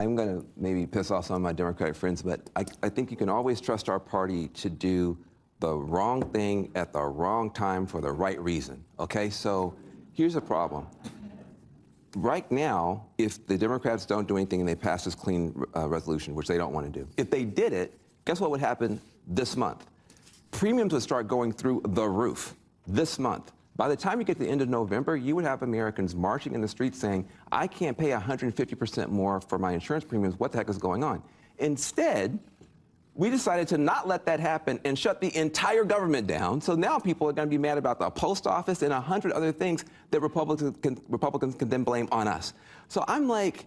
I'm going to maybe piss off some of my Democratic friends, but I think you can always trust our party to do the wrong thing at the wrong time for the right reason, okay? So here's the problem. Right now, if the Democrats don't do anything and they pass this clean resolution, which they don't want to do, if they did it, guess what would happen this month? Premiums would start going through the roof this month. By the time you get to the end of November, you would have Americans marching in the streets saying, I can't pay 150% more for my insurance premiums. What the heck is going on? Instead, we decided to not let that happen and shut the entire government down. So now people are going to be mad about the post office and 100 other things that Republicans can then blame on us. So I'm like,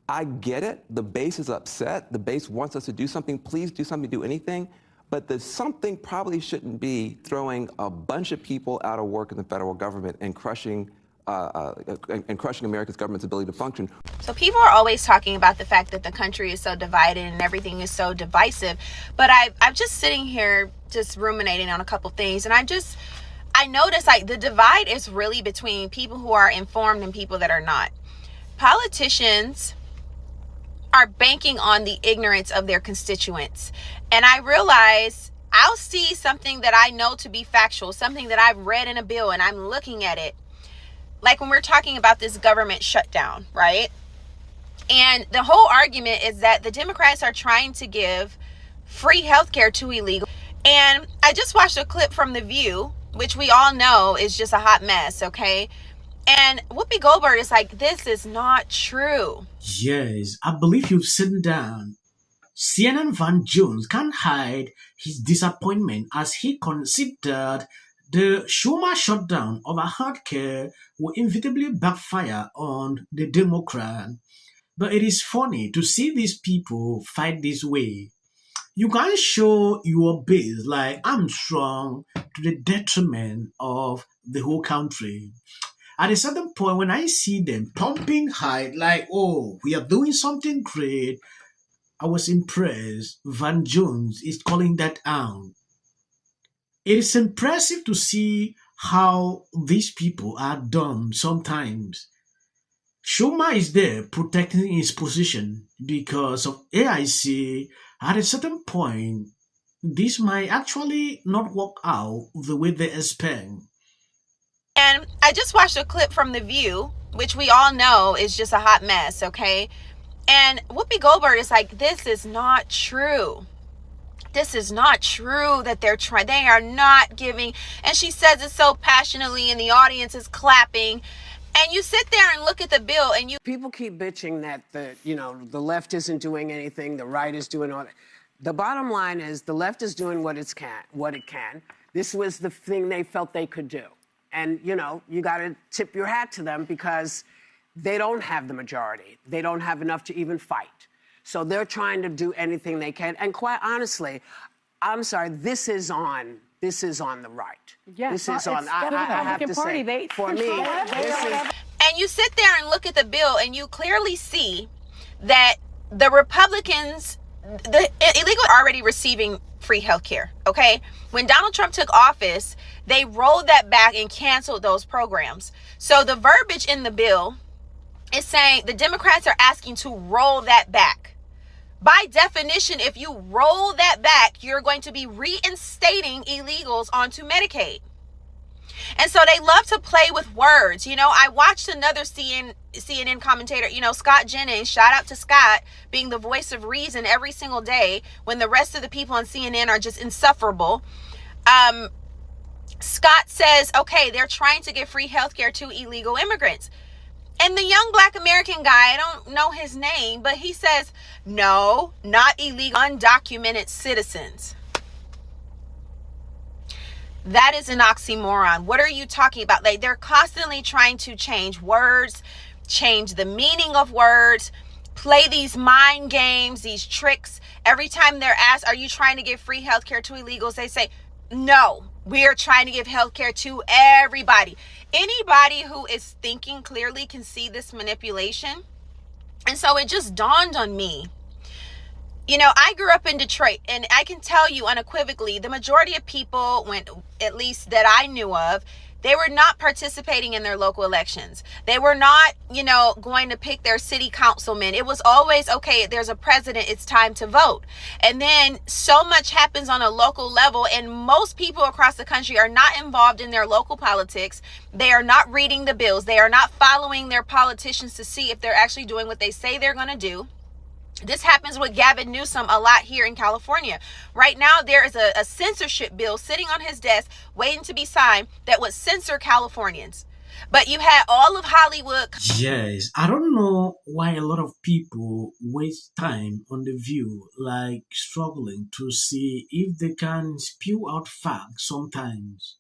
I get it. The base is upset. The base wants us to do something. Please do something, do anything. But the something probably shouldn't be throwing a bunch of people out of work in the federal government and crushing America's government's ability to function. So people are always talking about the fact that the country is so divided and everything is so divisive. But I'm just sitting here just ruminating on a couple things. And I notice like the divide is really between people who are informed and people that are not. Politicians are banking on the ignorance of their constituents. And I realize I'll see something that I know to be factual, something that I've read in a bill and I'm looking at it. Like when we're talking about this government shutdown, right? And the whole argument is that the Democrats are trying to give free healthcare to illegal. And I just watched a clip from The View, which we all know is just a hot mess, okay? And Whoopi Goldberg is like, this is not true. Yes, I believe you've sitting down. CNN Van Jones can't hide his disappointment as he considered the Schumer shutdown of healthcare will inevitably backfire on the Democrat. But it is funny to see these people fight this way. You can't show your base like I'm strong to the detriment of the whole country. At a certain point, when I see them pumping high, like, oh, we are doing something great, I was impressed. Van Jones is calling that out. It is impressive to see how these people are dumb sometimes. Schumer is there protecting his position because of AIC. At a certain point, this might actually not work out the way they expect. And I just watched a clip from The View, which we all know is just a hot mess, okay? And Whoopi Goldberg is like, this is not true. This is not true that they are not giving. And she says it so passionately and the audience is clapping. And you sit there and look at the bill and people keep bitching that the left isn't doing anything, the right is doing all that. The bottom line is the left is doing what it can. This was the thing they felt they could do. And, you got to tip your hat to them because they don't have the majority. They don't have enough to even fight. So they're trying to do anything they can. And quite honestly, I'm sorry, this is on the right. Yes, this is on, I have to say, for me, this is... And you sit there and look at the bill and you clearly see that the Republicans, the illegal are already receiving free health care, okay? When Donald Trump took office, they rolled that back and canceled those programs. So the verbiage in the bill is saying the Democrats are asking to roll that back. By definition, if you roll that back, you're going to be reinstating illegals onto Medicaid. And so they love to play with words. I watched another CNN commentator, Scott Jennings, shout out to Scott, being the voice of reason every single day when the rest of the people on CNN are just insufferable. Scott says, okay, they're trying to give free healthcare to illegal immigrants. And the young Black American guy, I don't know his name, but he says, no, not illegal, undocumented citizens. That is an oxymoron. What are you talking about? Like, they're constantly trying to change words, change the meaning of words, play these mind games, these tricks. Every time they're asked, are you trying to give free healthcare to illegals? They say, no, we are trying to give healthcare to everybody. Anybody who is thinking clearly can see this manipulation. And so it just dawned on me. I grew up in Detroit, and I can tell you unequivocally, the majority of people, at least that I knew of, They were not participating in their local elections. They were not, going to pick their city councilmen. It was always, okay, there's a president, it's time to vote. And then so much happens on a local level, and most people across the country are not involved in their local politics. They are not reading the bills. They are not following their politicians to see if they're actually doing what they say they're going to do. This happens with Gavin Newsom a lot here in California. Right now, there is a censorship bill sitting on his desk waiting to be signed that would censor Californians. But you had all of Hollywood. Yes, I don't know why a lot of people waste time on the view, like struggling to see if they can spew out facts sometimes.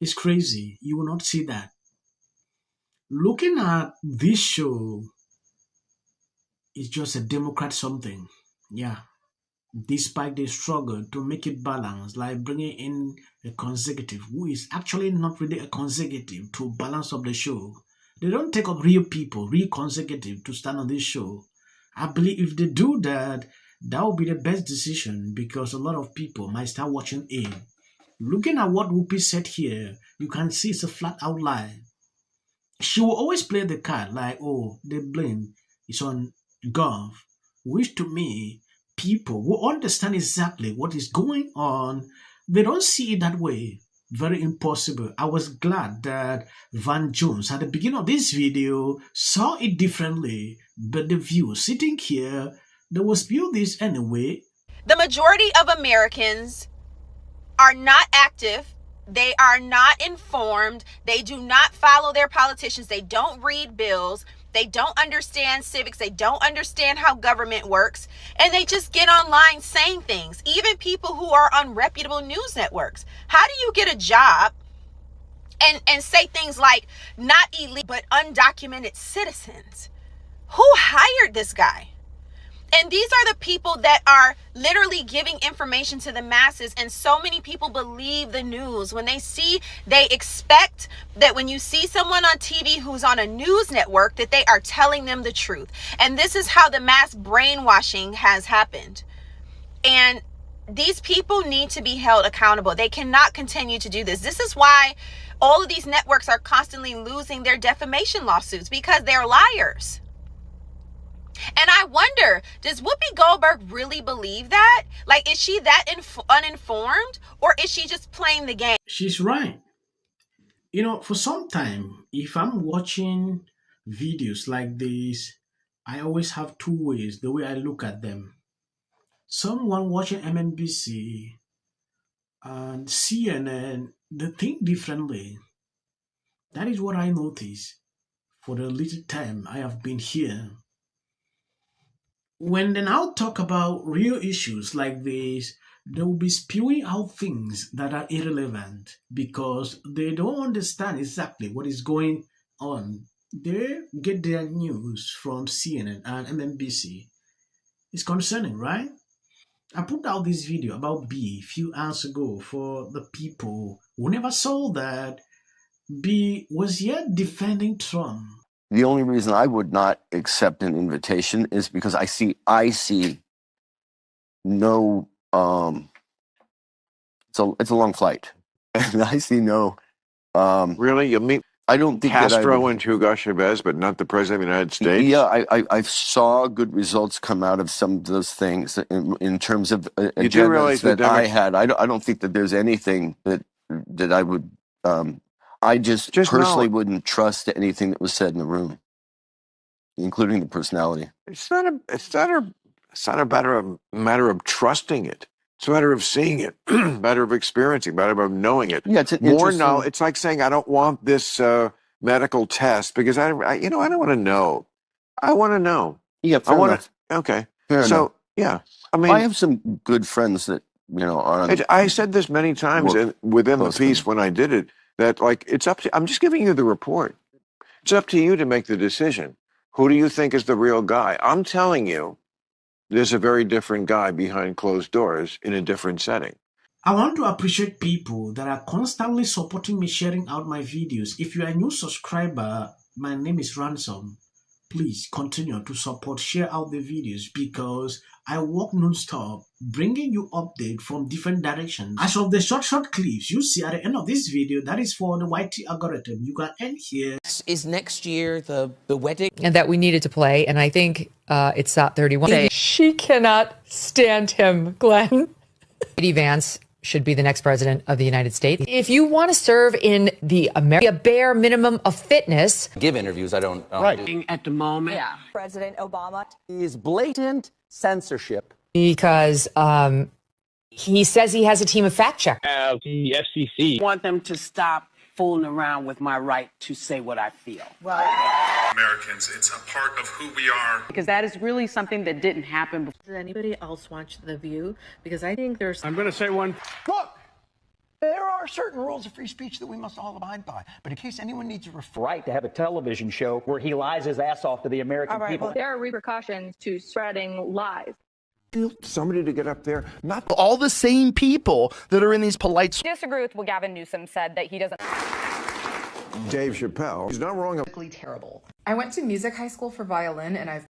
It's crazy. You will not see that. Looking at this show is just a Democrat something. Yeah. Despite the struggle to make it balanced, like bringing in a consecutive who is actually not really a consecutive to balance up the show. They don't take up real people, real consecutive to stand on this show. I believe if they do that, that will be the best decision because a lot of people might start watching in. Looking at what Whoopi said here, you can see it's a flat out lie. She will always play the card like, oh, the blame is on Gov, which to me, people who understand exactly what is going on, they don't see it that way. Very impossible. I was glad that Van Jones at the beginning of this video saw it differently, but the view sitting here, they will spew this anyway. The majority of Americans are not active. They are not informed. They do not follow their politicians. They don't read bills. They don't understand civics. They don't understand how government works. And they just get online saying things. Even people who are on reputable news networks. How do you get a job and say things like not elite but undocumented citizens? Who hired this guy? And these are the people that are literally giving information to the masses. And so many people believe the news. When they expect that when you see someone on TV who's on a news network, that they are telling them the truth. And this is how the mass brainwashing has happened. And these people need to be held accountable. They cannot continue to do this. This is why all of these networks are constantly losing their defamation lawsuits, because they're liars. And I wonder, does Whoopi Goldberg really believe that? Like, is she that uninformed, or is she just playing the game? She's right. For some time, if I'm watching videos like this, I always have two ways, the way I look at them. Someone watching MNBC and CNN, they think differently. That is what I notice for the little time I have been here. When they now talk about real issues like this, they will be spewing out things that are irrelevant because they don't understand exactly what is going on. They get their news from CNN and MNBC. It's concerning, right? I put out this video about B a few hours ago for the people who never saw that B was yet defending Trump. The only reason I would not accept an invitation is because I see no, it's a long flight. And I see no, Really? You meet I don't think that I Castro would, and Hugo Chavez, but not the President of the United States? yeah, I saw good results come out of some of those things in terms of You do realize agendas the that I had. I don't think that there's anything that I would, I just personally know, wouldn't trust anything that was said in the room, including the personality. it's not a matter of trusting it. It's a matter of seeing it, matter of experiencing, matter of knowing it. Yeah, it's an More interesting. knowledge. It's like saying, I don't want this medical test because I don't want to know. I want to know. Yeah, I fair want enough. to. Okay. Fair enough. So yeah, I I mean, have some good friends that are on I said this many times work within the close to piece me. when I did it, that like it's up to. I'm just giving you the report. It's up to you to make the decision. Who do you think is the real guy? I'm telling you, there's a very different guy behind closed doors in a different setting. I want to appreciate people that are constantly supporting me, sharing out my videos. If you are a new subscriber, my name is Ransom. Please continue to support, share out the videos because I work non-stop bringing you update from different directions. As of the short clips you see at the end of this video, that is for the YT algorithm. You can end here. Is next year the wedding? And that we needed to play, and I think it's SOT 31. She cannot stand him, Glenn. J.D. Vance should be the next president of the United States. If you want to serve in the a bare minimum of fitness, Give interviews. I don't. Right. At the moment. Yeah. President Obama Is blatant censorship. because he says he has a team of fact checkers. The FCC. I want them to stop fooling around with my right to say what I feel. Americans, it's a part of who we are. because that is really something that didn't happen before. Does anybody else watch The View? Because I think there's... I'm going to say one. Look, there are certain rules of free speech that we must all abide by. But in case anyone needs a Right to have a television show where he lies his ass off to the American people. There are repercussions to spreading lies. Somebody to get up there, not all the same people that are in these polite. Disagree with what Gavin Newsom said that he doesn't. Dave Chappelle. He's not wrong. Terrible. I went to music high school for violin, and I've